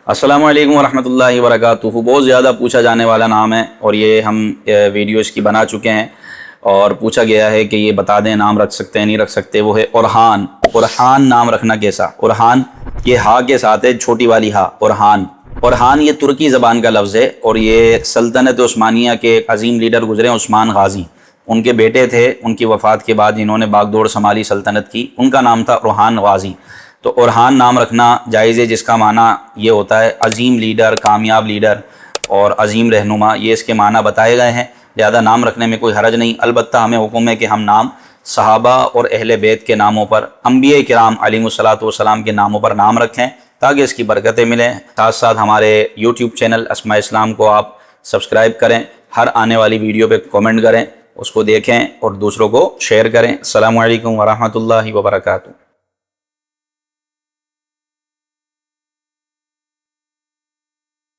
अस्सलामु अलैकुम वरहमतुल्लाहि वबरकातुहू। बहुत ज़्यादा पूछा जाने वाला नाम है और ये हम वीडियो इसकी बना चुके हैं और पूछा गया है कि ये बता दें नाम रख सकते हैं नहीं रख सकते। वो है उरहान। उरहान नाम रखना कैसा? उरहान ये हा के साथ है, छोटी वाली हा, उरहान। उरहान ये तुर्की ज़बान का लफ्ज़ है और ये सल्तनत उस्मानिया के अजीम लीडर गुजरे उस्मान गाजी, उनके बेटे थे। उनकी वफ़ात के बाद इन्होंने बागडोर संभाली सल्तनत की। उनका नाम था उरहान गाजी। तो उरहान नाम रखना जायज़ है, जिसका माना ये होता है अजीम लीडर, कामयाब लीडर और अजीम रहनुमा, ये इसके माना बताए गए हैं। ज़्यादा नाम रखने में कोई हरज नहीं। अलबत्ता हमें हुक्म है कि हम नाम सहाबा और अहले बैत के नामों पर, अंबिया किराम अलैहिमुस्सलातु वस्सलाम के नामों पर नाम रखें ताकि इसकी बरकतें मिलें। साथ साथ हमारे यूट्यूब चैनल अस्मा इस्लाम को आप सब्सक्राइब करें। हर आने वाली वीडियो पे कमेंट करें, उसको देखें और दूसरों को शेयर करें। अस्सलामु अलैकुम वरहमतुल्लाहि वबरकातुहू।